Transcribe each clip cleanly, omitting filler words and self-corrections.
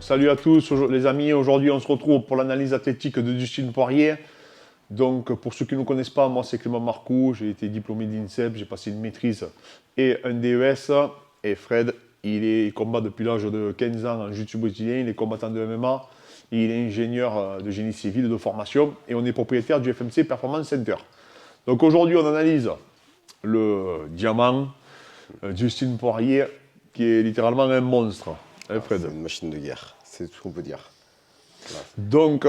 Salut à tous les amis, aujourd'hui on se retrouve pour l'analyse athlétique de Dustin Poirier. Donc pour ceux qui ne me connaissent pas, moi c'est Clément Marcoux, j'ai été diplômé d'INSEP, j'ai passé une maîtrise et un DES. Et Fred, il combat depuis l'âge de 15 ans en jiu-jitsu brésilien, il est combattant de MMA, il est ingénieur de génie civil de formation et on est propriétaire du FMC Performance Center. Donc aujourd'hui on analyse le diamant Dustin Poirier qui est littéralement un monstre. Fred. C'est une machine de guerre, c'est tout ce qu'on peut dire. Voilà. Donc,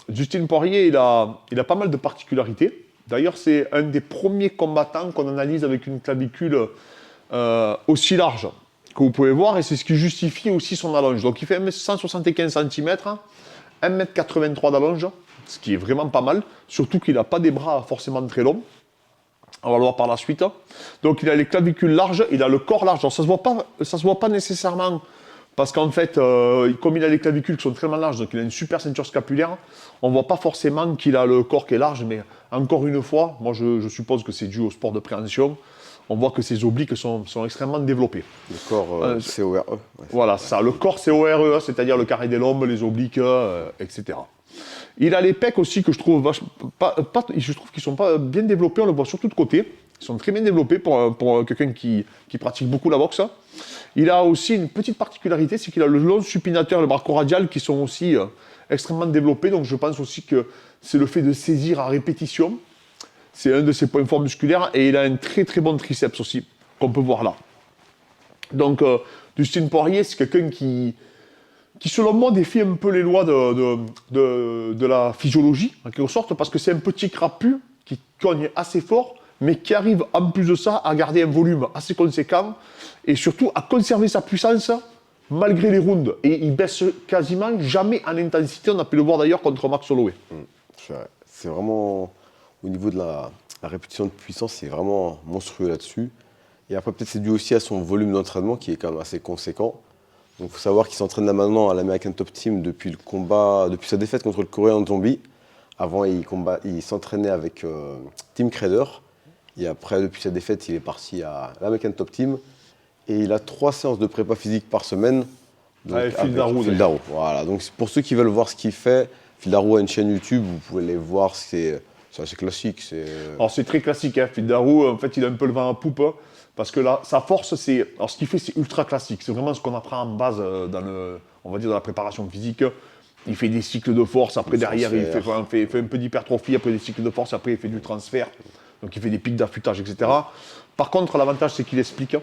Dustin Poirier, il a pas mal de particularités. D'ailleurs, c'est un des premiers combattants qu'on analyse avec une clavicule aussi large que vous pouvez voir, et c'est ce qui justifie aussi son allonge. Donc, il fait 175 cm, 1m83 d'allonge, ce qui est vraiment pas mal, surtout qu'il n'a pas des bras forcément très longs. On va le voir par la suite. Donc, il a les clavicules larges, il a le corps large. Alors, ça se voit pas nécessairement. Parce qu'en fait, comme il a les clavicules qui sont très larges, donc il a une super ceinture scapulaire, on ne voit pas forcément qu'il a le corps qui est large, mais encore une fois, moi je suppose que c'est dû au sport de préhension, on voit que ses obliques sont extrêmement développés. Le corps CORE. Ouais, voilà, ça. Le corps CORE, c'est-à-dire le carré des lombes, les obliques, etc. Il a les pecs aussi que je trouve je trouve qu'ils sont pas bien développés, on le voit surtout de côté. Ils sont très bien développés pour quelqu'un qui pratique beaucoup la boxe. Il a aussi une petite particularité, c'est qu'il a le long supinateur et le brachioradial qui sont aussi extrêmement développés. Donc je pense aussi que c'est le fait de saisir à répétition. C'est un de ses points forts musculaires. Et il a un très très bon triceps aussi, qu'on peut voir là. Donc Dustin Poirier, c'est quelqu'un qui selon moi défie un peu les lois de la physiologie, en quelque sorte, parce que c'est un petit crapu qui cogne assez fort, mais qui arrive en plus de ça à garder un volume assez conséquent et surtout à conserver sa puissance malgré les rounds. Et il baisse quasiment jamais en intensité, on a pu le voir d'ailleurs contre Max Holloway. C'est vraiment, au niveau de la répétition de puissance, c'est vraiment monstrueux là-dessus. Et après, peut-être c'est dû aussi à son volume d'entraînement qui est quand même assez conséquent. Donc il faut savoir qu'il s'entraîne là maintenant à l'American Top Team depuis sa défaite contre le Coréen Zombie. Avant, il s'entraînait avec Team Crader. Et après, depuis sa défaite, il est parti à l'American Top Team. Et il a 3 séances de prépa physique par semaine. Avec Phil Daru. Voilà. Donc pour ceux qui veulent voir ce qu'il fait, Phil Daru a une chaîne YouTube, vous pouvez les voir, c'est assez classique. Alors c'est très classique, hein. Phil Daru, en fait, il a un peu le vent à poupe. Parce que là, sa force, alors ce qu'il fait, c'est ultra classique. C'est vraiment ce qu'on apprend en base on va dire, dans la préparation physique. Il fait des cycles de force, après derrière, il fait un peu d'hypertrophie, après des cycles de force, après il fait du transfert. Donc il fait des pics d'affûtage, etc. Par contre, l'avantage, c'est qu'il explique.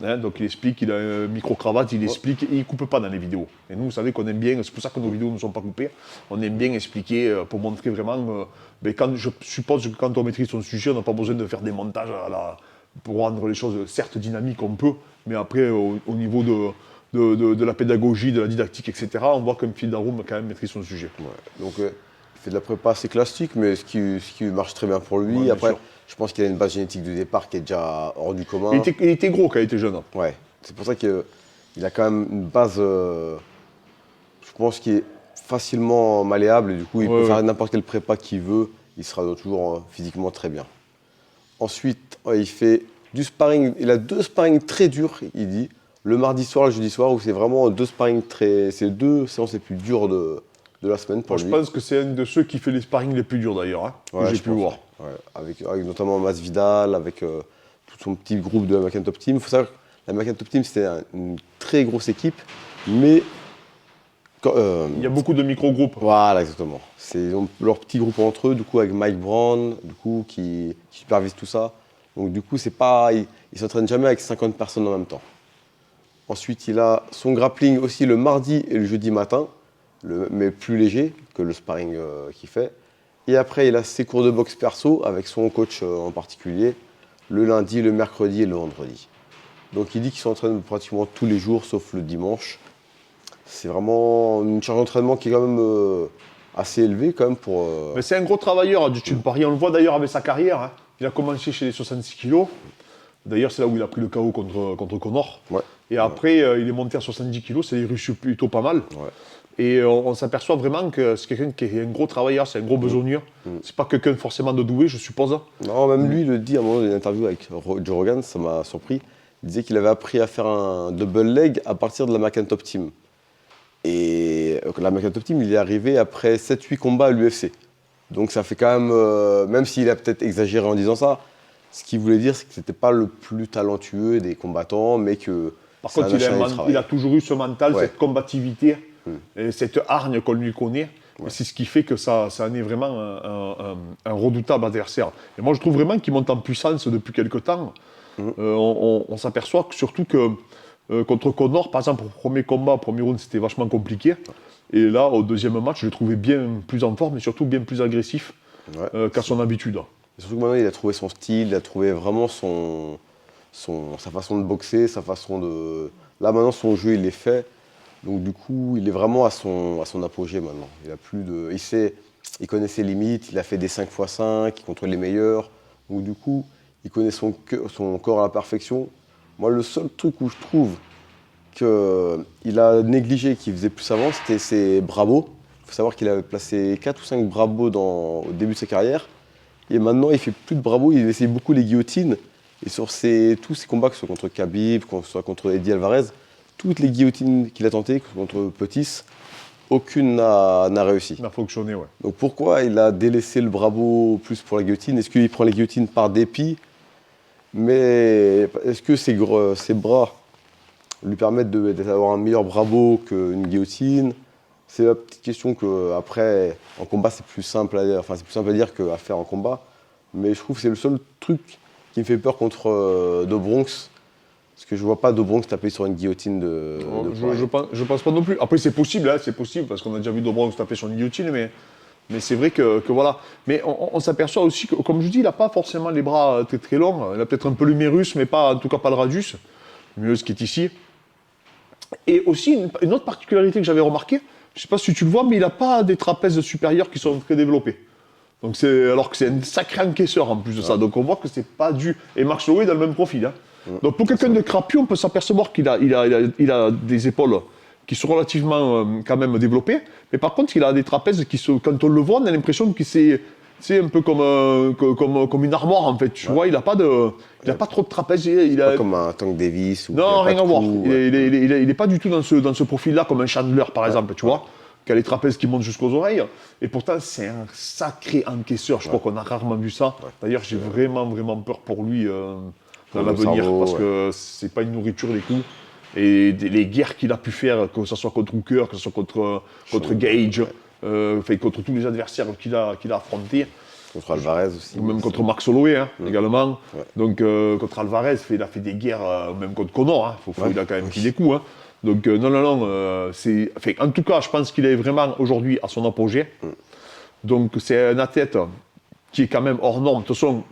Hein, donc il explique, il a un micro-cravate, il explique, et il ne coupe pas dans les vidéos. Et nous, vous savez qu'on aime bien, c'est pour ça que nos vidéos ne sont pas coupées, on aime bien expliquer pour montrer vraiment, je suppose que quand on maîtrise son sujet, on n'a pas besoin de faire des montages pour rendre les choses certes dynamiques, on peut, mais après au niveau de la pédagogie, de la didactique, etc., on voit qu'un Phil Daru quand même maîtrise son sujet. Ouais. Donc il fait de la prépa assez classique, mais ce qui marche très bien pour lui. Ouais, après, je pense qu'il a une base génétique de départ qui est déjà hors du commun. Il était gros quand il était jeune. Ouais, c'est pour ça qu'il a quand même une base, je pense, qui est facilement malléable. Et du coup, il peut faire n'importe quelle prépa qu'il veut. Il sera toujours physiquement très bien. Ensuite, il fait du sparring. Il a 2 sparring très durs, il dit. Le mardi soir, le jeudi soir, où c'est vraiment 2 sparring c'est 2 séances les plus dures de la semaine pour lui. Je pense que c'est un de ceux qui fait les sparring les plus durs d'ailleurs, hein, que j'ai pu voir. Ouais, avec notamment Masvidal, avec tout son petit groupe de l'American Top Team. Il faut savoir que l'American Top Team, c'était une très grosse équipe, mais... il y a beaucoup de micro-groupes. Voilà, exactement. Ils ont leur petit groupe entre eux, du coup, avec Mike Brown, du coup, qui supervise tout ça. Donc, du coup, il ne s'entraîne jamais avec 50 personnes en même temps. Ensuite, il a son grappling aussi le mardi et le jeudi matin, mais plus léger que le sparring qu'il fait. Et après, il a ses cours de boxe perso avec son coach en particulier, le lundi, le mercredi et le vendredi. Donc, il dit qu'il s'entraîne pratiquement tous les jours, sauf le dimanche. C'est vraiment une charge d'entraînement qui est quand même assez élevée quand même pour... Mais c'est un gros travailleur, Dustin Poirier. On le voit d'ailleurs avec sa carrière. Hein. Il a commencé chez les 66 kilos. D'ailleurs, c'est là où il a pris le KO contre Connor. Ouais. Et après, il est monté à 70 kilos. C'est réussi plutôt pas mal. Ouais. Et on s'appperçoit vraiment que c'est quelqu'un qui est un gros travailleur, c'est un gros besogneux. C'est pas quelqu'un forcément de doué, je suppose. Non, même lui, il le dit à un moment d'une interview avec Joe Rogan, ça m'a surpris. Il disait qu'il avait appris à faire un double leg à partir de l'American Top Team. Et la Top Team, il est arrivé après 7-8 combats à l'UFC. Donc ça fait quand même si il a peut-être exagéré en disant ça, ce qu'il voulait dire, c'est que c'était pas le plus talentueux des combattants, mais que Par c'est contre, un acharné de travail. il a toujours eu ce mental, Ouais. cette combativité, et cette hargne qu'on lui connaît. Ouais. Et c'est ce qui fait que ça en est vraiment un redoutable adversaire. Et moi, je trouve vraiment qu'il monte en puissance depuis quelques temps. On s'aperçoit que, surtout que contre Connor, par exemple, au premier combat, au premier round, c'était vachement compliqué. Et là, au deuxième match, je le trouvais bien plus en forme et surtout bien plus agressif qu'à son habitude. Et surtout que maintenant, il a trouvé son style, il a trouvé vraiment sa façon de boxer, sa façon de... Là, maintenant, son jeu, il est fait. Donc, du coup, il est vraiment à son apogée maintenant. Il a plus de... Il connaît ses limites, il a fait des 5x5 contre les meilleurs. Donc, du coup, il connaît son corps à la perfection. Moi, le seul truc où je trouve qu'il a négligé, qu'il faisait plus avant, c'était ses bravos. Il faut savoir qu'il avait placé 4 ou 5 bravos au début de sa carrière. Et maintenant, il fait plus de bravos, il essaie beaucoup les guillotines. Et sur tous ses combats, que ce soit contre Khabib, que ce soit contre Eddie Alvarez, toutes les guillotines qu'il a tentées, contre Pettis, aucune n'a réussi. Ça a fonctionné, ouais. Donc pourquoi il a délaissé le bravo plus pour la guillotine? Est-ce qu'il prend les guillotines par dépit? Mais est-ce que ses bras lui permettent d'avoir un meilleur bravo qu'une guillotine? C'est la petite question que, après, en combat, c'est plus simple à dire, c'est plus simple à dire qu'à faire en combat. Mais je trouve que c'est le seul truc qui me fait peur contre Do Bronx. Parce que je vois pas Do Bronx taper sur une guillotine de Je pense pas non plus. Après, c'est possible, parce qu'on a déjà vu Do Bronx taper sur une guillotine, mais c'est vrai que voilà. Mais on s'aperçoit aussi que, comme je dis, il n'a pas forcément les bras très très longs. Il a peut-être un peu l'humérus, mais pas, en tout cas pas le radius. L'humérus qui est ici. Et aussi, une autre particularité que j'avais remarqué, je ne sais pas si tu le vois, mais il n'a pas des trapèzes supérieurs qui sont très développés. Donc alors que c'est un sacré encaisseur en plus de ça. Donc on voit que c'est pas dû. Et Max Holloway a le même profil. Donc pour quelqu'un de crapu, on peut s'apercevoir qu'il a des épaules qui sont relativement quand même développées. Mais par contre, il a des trapèzes qui sont, quand on le voit, on a l'impression que c'est un peu comme une armoire en fait. Tu vois, il n'a pas trop de trapèzes. Pas comme un Tank Davis. Non, rien à voir. Il n'est pas du tout dans ce profil-là, comme un Chandler, par exemple, tu vois, qui a les trapèzes qui montent jusqu'aux oreilles. Et pourtant, c'est un sacré encaisseur. Je crois qu'on a rarement vu ça. D'ailleurs, j'ai vraiment, vraiment peur pour lui dans l'avenir, parce que c'est pas une nourriture, les coups. Et les guerres qu'il a pu faire, que ce soit contre Hooker, que ce soit contre Gage, contre tous les adversaires qu'il a affrontés. Contre Alvarez aussi. Ou même contre Max Holloway également. Ouais. Donc contre Alvarez, il a fait des guerres, même contre Connor. Il a quand même pris des coups. Donc non. En tout cas, je pense qu'il est vraiment aujourd'hui à son apogée. Donc c'est un athlète qui est quand même hors norme. De toute façon,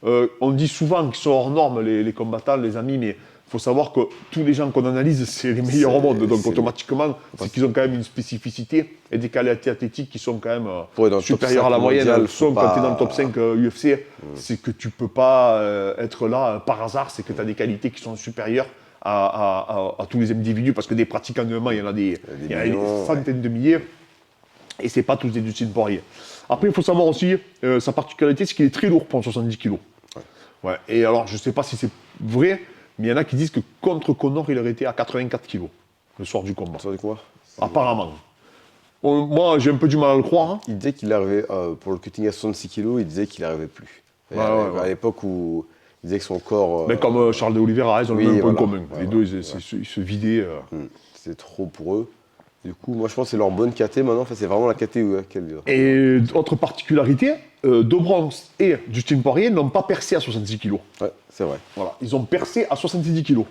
on dit souvent qu'ils sont hors norme, les combattants, les amis, mais il faut savoir que tous les gens qu'on analyse, c'est les meilleurs au monde. Donc automatiquement, c'est qu'ils ont quand même une spécificité et des qualités athlétiques qui sont quand même supérieures à la moyenne. Quand tu es dans le top 5 UFC, c'est que tu ne peux pas être là par hasard, c'est que tu as des qualités qui sont supérieures à tous les individus, parce que des pratiquants de MMA, il y en a des centaines de milliers, et ce n'est pas tous des Dustin Poirier. Après, il faut savoir aussi, sa particularité, c'est qu'il est très lourd pour 70 kg. Ouais. Et alors, je ne sais pas si c'est vrai, mais il y en a qui disent que contre Connor, il aurait été à 84 kg le soir du combat. Ça veut dire quoi? Apparemment. Moi, j'ai un peu du mal à le croire. Il disait qu'il arrivait, pour le cutting à 66 kg, il disait qu'il n'arrivait plus. À l'époque où il disait que son corps... Mais comme Charles de Oliveira, ils ont le même point commun. Les deux, ils se vidaient. C'est trop pour eux. Du coup, moi, je pense que c'est leur bonne KT maintenant. Enfin, c'est vraiment la KT qu'elle... Et autre particularité, Do Bronx et Dustin Poirier n'ont pas percé à 66 kg. Ouais, c'est vrai. Voilà, ils ont percé à 70 kg.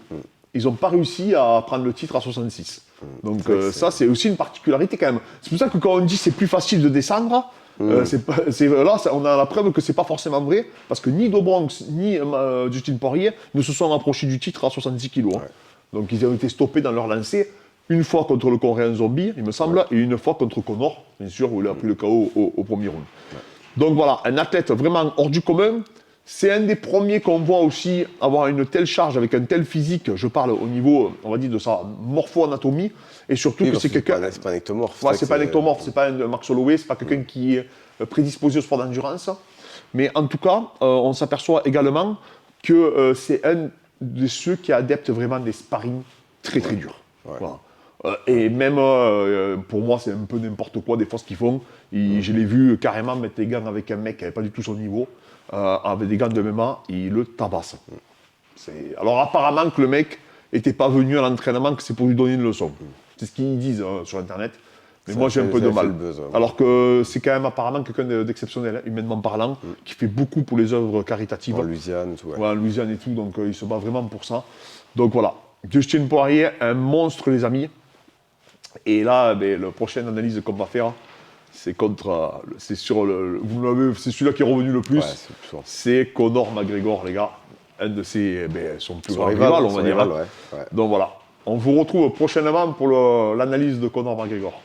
Ils n'ont pas réussi à prendre le titre à 66. Donc ça, c'est aussi une particularité quand même. C'est pour ça que quand on dit c'est plus facile de descendre, là, on a la preuve que c'est pas forcément vrai, parce que ni Do Bronx ni Dustin Poirier ne se sont approchés du titre à 70 kg. Donc ils ont été stoppés dans leur lancée. Une fois contre le Coréen Zombie, il me semble, et une fois contre Connor, bien sûr, où il a pris le KO au premier round. Donc voilà, un athlète vraiment hors du commun. C'est un des premiers qu'on voit aussi avoir une telle charge avec un tel physique. Je parle au niveau, on va dire, de sa morpho-anatomie. Et surtout que c'est quelqu'un. C'est pas un ectomorphe. Ouais, c'est pas un ectomorphe, c'est pas un Max Holloway, c'est pas quelqu'un qui est prédisposé au sport d'endurance. Mais en tout cas, on s'aperçoit également que c'est un de ceux qui adeptent vraiment des sparring très très durs. Voilà. Et même, pour moi, c'est un peu n'importe quoi des fois ce qu'ils font. Je l'ai vu carrément mettre des gants avec un mec qui n'avait pas du tout son niveau, avec des gants de MMA, il le tabasse. Alors apparemment que le mec n'était pas venu à l'entraînement, que c'est pour lui donner une leçon. C'est ce qu'ils disent sur Internet. Mais moi j'ai un peu de mal. Buzz, ouais. Alors que c'est quand même apparemment quelqu'un d'exceptionnel, humainement parlant, qui fait beaucoup pour les œuvres caritatives. En Louisiane et tout, ouais. Ouais, en Louisiane et tout, donc il se bat vraiment pour ça. Donc voilà, Dustin Poirier, un monstre les amis. Et là, la prochaine analyse qu'on va faire, c'est contre, c'est sur c'est celui-là qui est revenu le plus. Ouais, c'est plus fort. C'est Conor McGregor, les gars. Un de son plus Son grand rival, rival, on son va dire. rival, Hein. ouais. Donc voilà, on vous retrouve prochainement pour l'analyse de Conor McGregor.